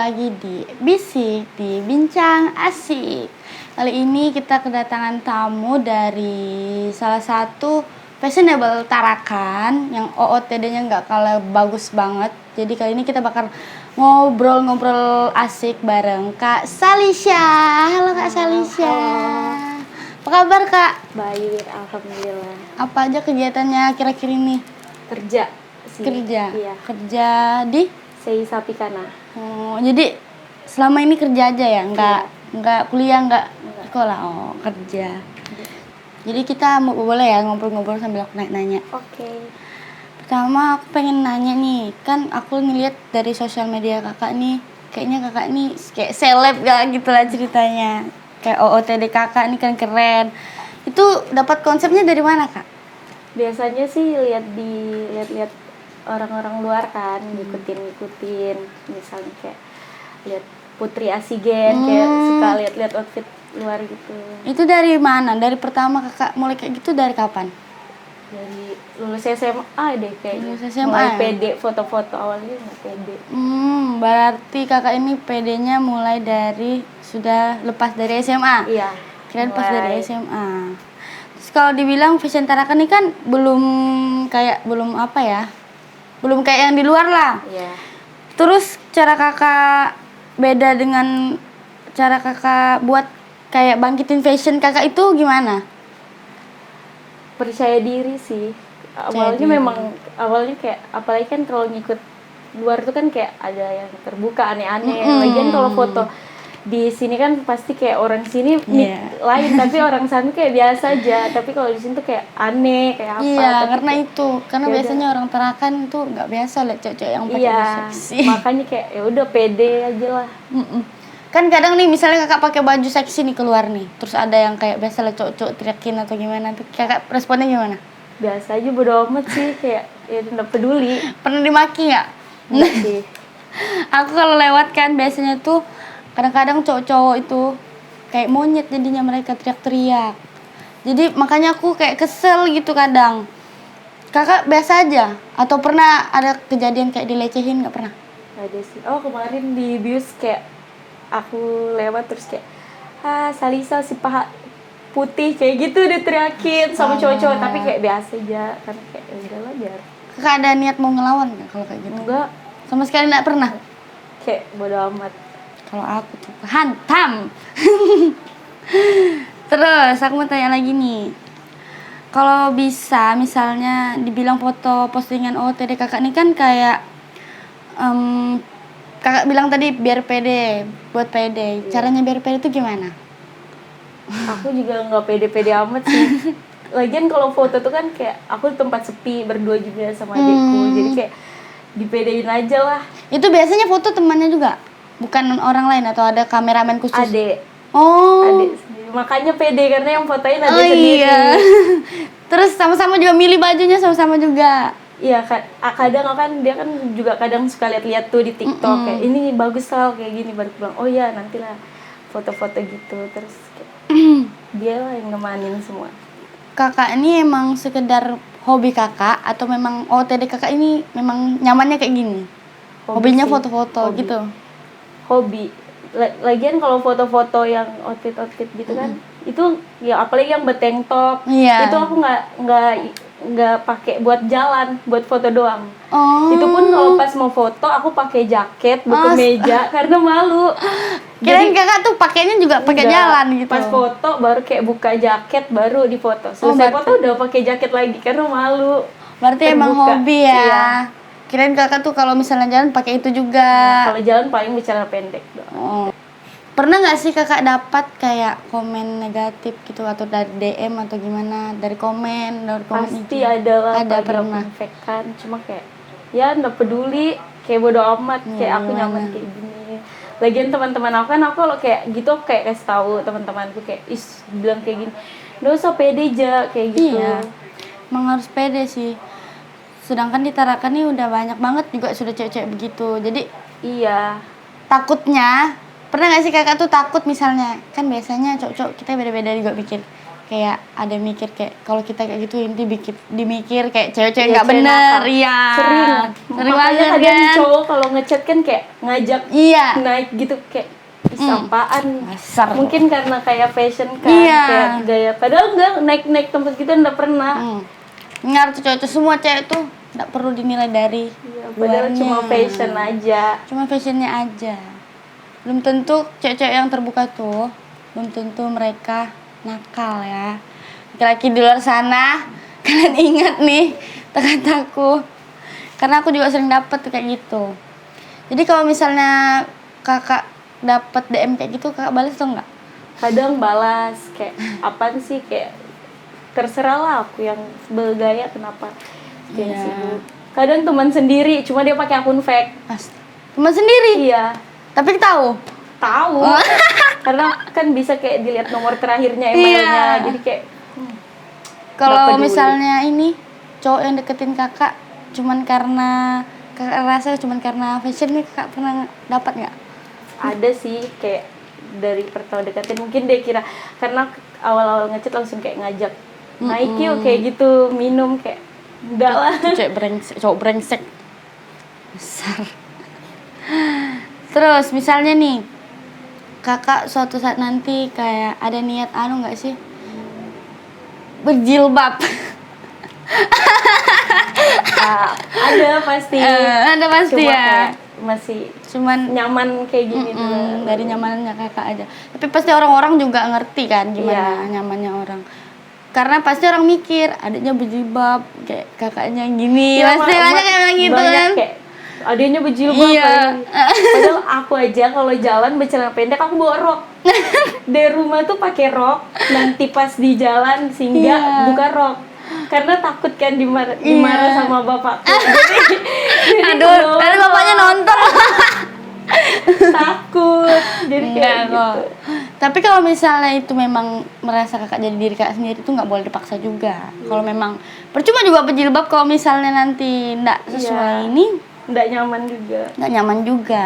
lagi di Bisik, di Bincang Asik. Kali ini kita kedatangan tamu dari salah satu fashionable Tarakan yang OOTD-nya nggak kalah bagus banget. Jadi kali ini kita bakal ngobrol-ngobrol asik bareng Kak Salisha. Halo Kak Salisha. Apa kabar Kak? Baik, alhamdulillah. Apa aja kegiatannya kira-kira ini? Kerja sih. Kerja? Iya. Kerja di? Sei Sapikana. Oh, jadi selama ini kerja aja ya? Nggak kuliah, nggak sekolah? Oh, kerja. Jadi kita boleh ya ngobrol-ngobrol sambil aku nanya. Oke. Pertama aku pengen nanya nih, kan aku ngeliat dari sosial media kakak nih, kayaknya kakak nih kayak seleb gak gitu lah ceritanya. Kayak OOTD kakak nih kan keren. Itu dapat konsepnya dari mana kak? Biasanya sih lihat orang-orang luar kan, ngikutin. Misalnya kayak lihat Putri Asigen, kayak suka lihat outfit luar gitu. Itu dari mana? Dari pertama kakak mulai kayak gitu dari kapan? Dari lulus SMA deh kayaknya. Lulus SMA mulai ya? pede, foto-foto awalnya nggak pede. Berarti kakak ini PD-nya mulai dari sudah lepas dari SMA? Iya. Kirain pas dari SMA. Terus kalau dibilang fashion Tarakan ini kan belum apa ya? Belum kayak yang di luar lah. Iya. Terus cara kakak beda dengan cara kakak buat kayak bangkitin fashion kakak itu gimana? Percaya diri sih. Awalnya kayak apalagi kan kalau ngikut luar tuh kan kayak ada yang terbuka aneh-aneh. Lagian kalau foto di sini kan pasti kayak orang sini lain tapi orang sana kayak biasa aja. Tapi kalau di sini tuh kayak aneh, kayak apa. Iya, tapi karena itu. Karena biasanya orang Tarakan tuh nggak biasa lihat cewek yang pakai baju seksi. Makanya kayak ya udah pede aja lah. Kan kadang nih misalnya kakak pakai baju seksi nih keluar nih, terus ada yang kayak biasa lah cowok-cowok teriakin atau gimana, tuh kakak responnya gimana? Biasa aja, bodo amat sih, kayak ya nggak peduli. Pernah dimaki nggak? Nggak sih. Aku kalau lewat kan biasanya tuh kadang-kadang cowok-cowok itu kayak monyet jadinya, mereka teriak-teriak. Jadi makanya aku kayak kesel gitu kadang. Kakak biasa aja atau pernah ada kejadian kayak dilecehin, nggak pernah? Ada sih. Oh, kemarin di bius kayak aku lewat terus kayak Salisa si paha putih kayak gitu diteriakin sama cowok-cowok, tapi kayak biasa aja karena kayak udah wajar. Kakak ada niat mau ngelawan nggak kalau kayak gitu? Enggak, sama sekali nggak pernah. kayak bodo amat. Kalau aku tuh hantam. Terus aku mau tanya lagi nih, kalau bisa misalnya dibilang foto postingan OOTD kakak ini kan kayak kakak bilang tadi biar pede, buat pede. Caranya biar pede itu gimana? Aku juga nggak pede-pede amat sih. Lagian kalau foto tuh kan kayak aku di tempat sepi berdua juga sama adekku, jadi kayak dipedein aja lah. Itu biasanya foto temannya juga, bukan orang lain atau ada kameramen khusus? Adek. Oh. Adek sendiri. Makanya pede karena yang fotoin adek sendiri. Iya. Terus sama-sama juga milih bajunya sama-sama juga. Iya, kadang kan dia kan juga kadang suka lihat-lihat tuh di TikTok kayak ini bagus tau kayak gini, baru bilang oh iya nantilah foto-foto gitu, terus kayak dia lah yang ngemanin semua. Kakak ini emang sekedar hobi kakak atau memang OOTD kakak ini memang nyamannya kayak gini? Hobinya sih, foto-foto hobi. Gitu. Hobi. Lagian kalau foto-foto yang outfit gitu kan, itu ya apalagi yang bertank top, itu aku nggak pakai buat jalan, buat foto doang. Itu pun kalau pas mau foto aku pakai jaket, berkemeja karena malu. Kirain kakak tuh pakainya juga pakai jalan gitu. Pas foto baru kayak buka jaket baru difoto. Selesai foto udah pakai jaket lagi karena malu. Berarti terbuka. Emang hobi ya. Iya. Kirain kakak tuh kalau misalnya jalan pakai itu juga. Kalau jalan paling bicara pendek doang. Pernah nggak sih kakak dapat kayak komen negatif gitu atau dari DM atau gimana, dari komen pasti ada lah, ada pernah kan, cuma kayak ya nggak peduli, kayak bodo amat, kayak aku nyaman kayak gini. Lagian teman-teman aku kan, aku kalau kayak gitu kayak kasih tahu teman-temanku kayak bilang kayak gini, nggak usah pede aja kayak gitu. Iya, emang harus pede sih. Sedangkan di Tarakan nih udah banyak banget juga sudah cewek-cewek begitu, jadi iya. Takutnya, pernah gak sih kakak tuh takut misalnya, kan biasanya cowok-cowok kita beda-beda juga pikir, kayak ada mikir kayak kalau kita kayak gitu inti dimikir kayak cewek-cewek Iya, nggak cewek bener, nakal. iya. Sering Makanya banget kadang kan. cowok kalau ngechat kan kayak ngajak Iya. naik gitu kayak apaan. Dasar. Mungkin karena kayak fashion kan, Iya. kayak gaya. Padahal enggak naik tempat kita enggak pernah. Nggak tuh cowok semua cewek tuh nggak perlu dinilai dari Iya, padahal luarnya. cuma fashion aja. Cuma fashionnya aja. Belum tentu cewek-cewek yang terbuka tuh belum tentu mereka nakal ya. Laki-laki di luar sana, kalian ingat nih kata-kataku. Karena aku juga sering dapet kayak gitu. Jadi kalau misalnya kakak dapet DM kayak gitu, kakak balas atau enggak? Kadang balas kayak apaan sih, kayak terserah lah, aku yang bergaya kenapa dia Iya. sibuk. Kadang teman sendiri, cuma dia pakai akun fake. Teman sendiri? Iya, Tapi tahu? tahu. Karena kan bisa kayak dilihat nomor terakhirnya emailnya, Iya. jadi kayak Kalau peduli. misalnya ini cowok yang deketin kakak cuman karena kakak rasa cuman karena fashion nih, kakak pernah dapat nggak? ada sih kayak dari pertama deketin, mungkin dia kira karena awal-awal ngechat langsung kayak ngajak naik yuk kayak gitu, minum, kayak enggak lah. Cowok brengsek besar. Terus misalnya nih kakak suatu saat nanti kayak ada niat nggak sih berjilbab? Ada pasti. Ada pasti Cuma ya. kayak masih Cuman nyaman kayak gini tuh. dari nyamannya kakak aja. Tapi pasti orang-orang juga ngerti kan gimana Iya. nyamannya orang. Karena pasti orang mikir adiknya berjilbab kayak kakaknya gini. Ya, Pasti banyak yang bilang gitu banyak kan. kayak adanya berjilbab. Iya. Padahal aku aja kalau jalan bercelana pendek aku bawa rok. Dari rumah tuh pakai rok, nanti pas di jalan singgah Iya. buka rok. Karena takut kan dimarah sama bapakku. Jadi Aduh, dari bapaknya nonton. takut. Jadi kayak Enggak kok. gitu. Tapi kalau misalnya itu memang merasa kakak jadi diri kakak sendiri itu nggak boleh dipaksa juga. Kalau memang percuma juga berjilbab kalau misalnya nanti nggak sesuai Iya. ini, Nggak nyaman juga. nggak nyaman juga.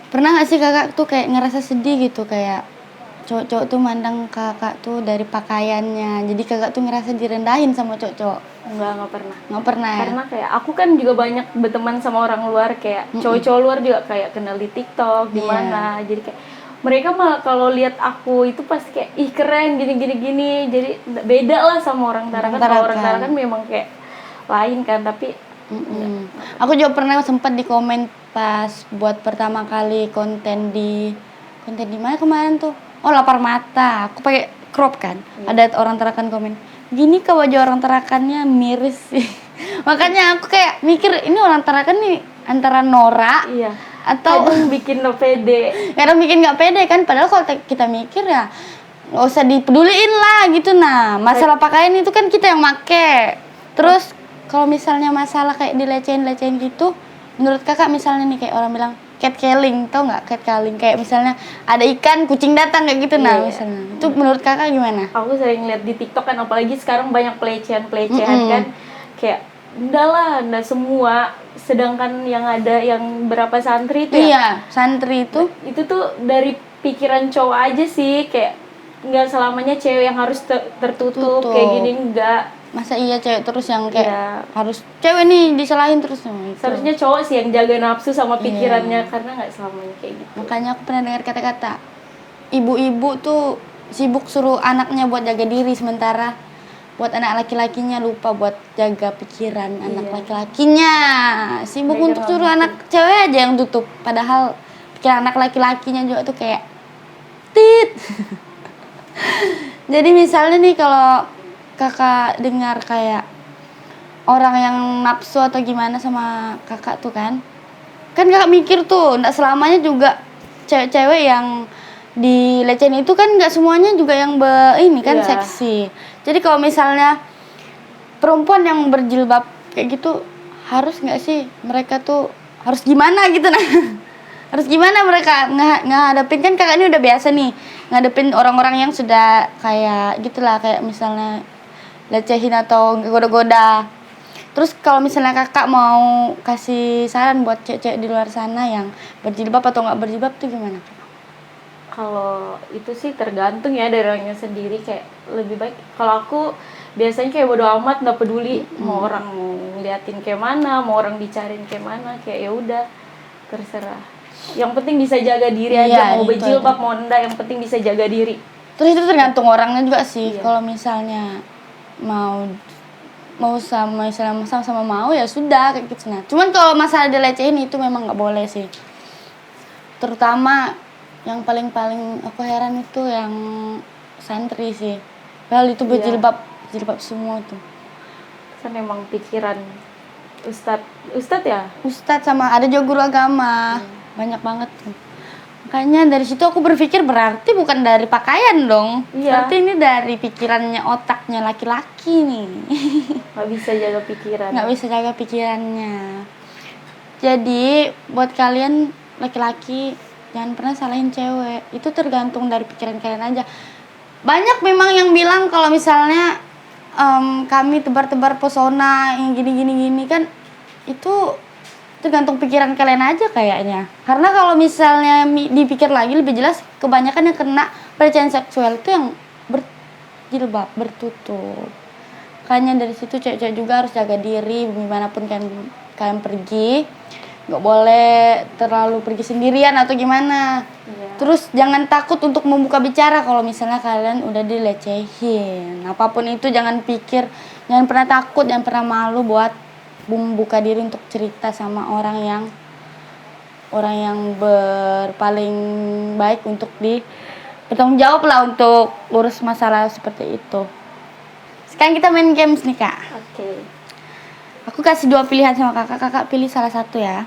Pernah nggak sih kakak tuh kayak ngerasa sedih gitu kayak cowok-cowok tuh mandang kakak tuh dari pakaiannya, jadi kakak tuh ngerasa direndahin sama cowok-cowok? Nggak pernah. Nggak pernah ya? Karena kayak aku kan juga banyak berteman sama orang luar, kayak cowok-cowok luar juga kayak kenal di TikTok di Iya. mana, jadi kayak mereka malah kalau lihat aku itu pasti kayak ih keren gini, jadi beda lah sama orang Tarakan. Kalau orang Tarakan memang kayak lain kan, tapi Aku juga pernah sempat di komen pas buat pertama kali konten di mana kemarin tuh? Oh, Lapar Mata. Aku pakai crop kan. Ada orang Tarakan komen, "Gini ke baju orang Tarakannya miris sih." Makanya aku kayak mikir ini orang Tarakan nih antara norak iya, atau kadang bikin lo pede. kadang bikin nggak pede kan, padahal kalau kita mikir ya nggak usah dipeduliin lah gitu. Nah, masalah pakaian itu kan kita yang make. Terus kalau misalnya masalah kayak dilecehin gitu, menurut kakak misalnya nih kayak orang bilang catcalling, tau nggak catcalling, kayak misalnya ada ikan kucing datang kayak gitu, nah misalnya itu menurut kakak gimana? Aku sering lihat di TikTok kan, apalagi sekarang banyak pelecehan kan, kayak enggak semua. Sedangkan yang ada yang berapa santri itu Iya, santri itu tuh dari pikiran cowok aja sih, kayak nggak selamanya cewek yang harus tertutup kayak gini, enggak. masa iya cewek terus yang kayak Iya. harus cewek nih disalahin terus gitu. Seharusnya cowok sih yang jaga nafsu sama pikirannya, karena nggak selamanya kayak gitu. Makanya aku pernah dengar kata-kata ibu-ibu tuh sibuk suruh anaknya buat jaga diri, sementara buat anak laki-lakinya lupa buat jaga pikiran anak laki-lakinya. Sibuk Jaga untuk suruh anak cewek aja yang tutup, padahal pikiran anak laki-lakinya juga tuh kayak tit. Jadi misalnya nih kalau kakak dengar kayak orang yang nafsu atau gimana sama kakak tuh kan kakak mikir tuh nggak selamanya juga cewek-cewek yang dilecehin itu kan nggak semuanya juga yang ini kan seksi. Jadi kalau misalnya perempuan yang berjilbab kayak gitu, harus nggak sih mereka tuh harus gimana gitu nah? Harus gimana mereka ngadepin, kan kakak ini udah biasa nih ngadepin orang-orang yang sudah kayak gitulah, kayak misalnya lecehin atau goda-goda. Terus kalau misalnya kakak mau kasih saran buat cewek-cewek di luar sana yang berjilbab atau nggak berjilbab tuh gimana? Kalau itu sih tergantung ya dari orangnya sendiri, kayak lebih baik kalau aku biasanya kayak bodo amat, nggak peduli mau orang mau ngeliatin kayak mana, mau orang bicarain kayak mana, kayak ya udah terserah. Yang penting bisa jaga diri aja, mau berjilbab mau enggak, yang penting bisa jaga diri. Terus itu tergantung orangnya juga sih. Kalau misalnya mau sama mau ya sudah kayak gitu. Nah, cuman kalau masalah dilecehin itu memang nggak boleh sih. Terutama yang paling aku heran itu yang santri sih. Padahal itu berjilbab semua tuh. Kan emang pikiran Ustadz ya? Ustadz sama ada juga guru agama. Banyak banget tuh. Makanya dari situ aku berpikir berarti bukan dari pakaian dong. Berarti ini dari pikirannya, otaknya laki-laki nih. Nggak bisa jaga pikiran. Nggak bisa jaga pikirannya. Jadi buat kalian laki-laki jangan pernah salahin cewek. Itu tergantung dari pikiran kalian aja. Banyak memang yang bilang kalau misalnya kami tebar-tebar pesona yang gini kan itu tergantung pikiran kalian aja kayaknya. Karena kalau misalnya dipikir lagi lebih jelas, kebanyakan yang kena pelecehan seksual itu yang berjilbab, bertutup. Makanya dari situ cewek-cewek juga harus jaga diri dimanapun kalian pergi. Nggak boleh terlalu pergi sendirian atau gimana. Terus jangan takut untuk membuka bicara kalau misalnya kalian udah dilecehin. Apapun itu jangan pernah takut, jangan pernah malu buat membuka diri untuk cerita sama orang yang paling baik untuk bertanggung jawab lah untuk urus masalah seperti itu. Sekarang kita main games nih Kak. Oke. Aku kasih 2 pilihan sama kakak pilih salah satu ya.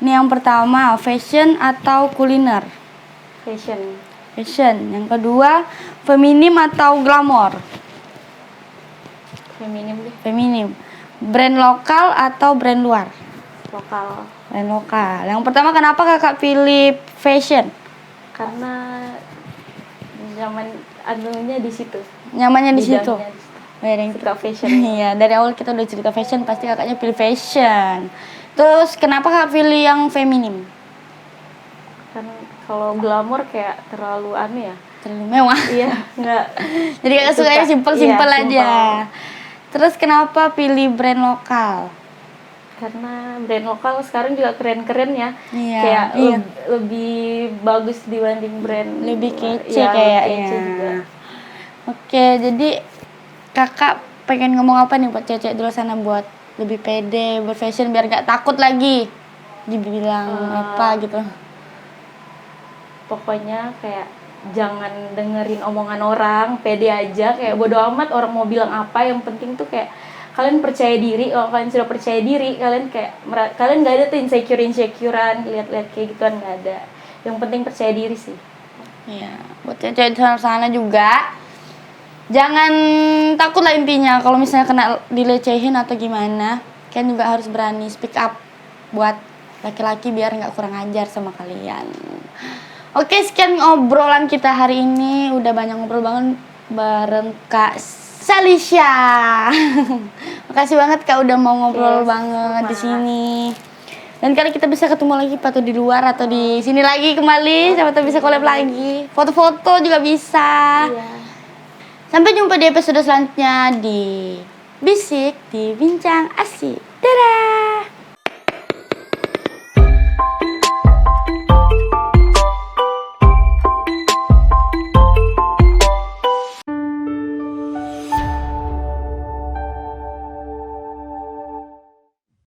Ini yang pertama, fashion atau kuliner? Fashion. Yang kedua, feminim atau glamor? Feminim. Brand lokal atau brand luar? Lokal. Brand lokal. Yang pertama, kenapa kakak pilih fashion? Karena nyamannya di situ. Nyamannya di situ. Suka fashion. Iya, dari awal kita udah cerita fashion, pasti kakaknya pilih fashion. Terus kenapa kakak pilih yang feminim? Kan kalau glamor kayak terlalu terlalu mewah. Iya, enggak. Jadi kakak sukanya simpel aja. Terus kenapa pilih brand lokal? Karena brand lokal sekarang juga keren-keren ya. Iya, kayak lebih bagus dibanding brand. Lebih kece kayaknya. Oke, jadi kakak pengen ngomong apa nih buat cewek-cewek di luar sana buat lebih pede berfashion biar gak takut lagi dibilang apa gitu. Pokoknya kayak jangan dengerin omongan orang, pede aja, kayak bodo amat orang mau bilang apa, yang penting tuh kayak kalian percaya diri. Kalau kalian sudah percaya diri, kalian gak ada tuh insecurean, lihat-lihat kayak gituan gak ada. Yang penting percaya diri sih. Iya, buat cewek-cewek di sana juga jangan takut lah intinya. Kalau misalnya kena dilecehin atau gimana, kalian juga harus berani speak up buat laki-laki biar nggak kurang ajar sama kalian. Oke, sekian obrolan kita hari ini. Udah banyak ngobrol banget bareng Kak Salisha. Makasih banget Kak udah mau ngobrol banget di sini. Dan kali kita bisa ketemu lagi atau di luar atau di sini lagi kembali, siapa tahu bisa collab lagi. Foto-foto juga bisa. Sampai jumpa di episode selanjutnya di Bisik di Bincang Asik. Dadah.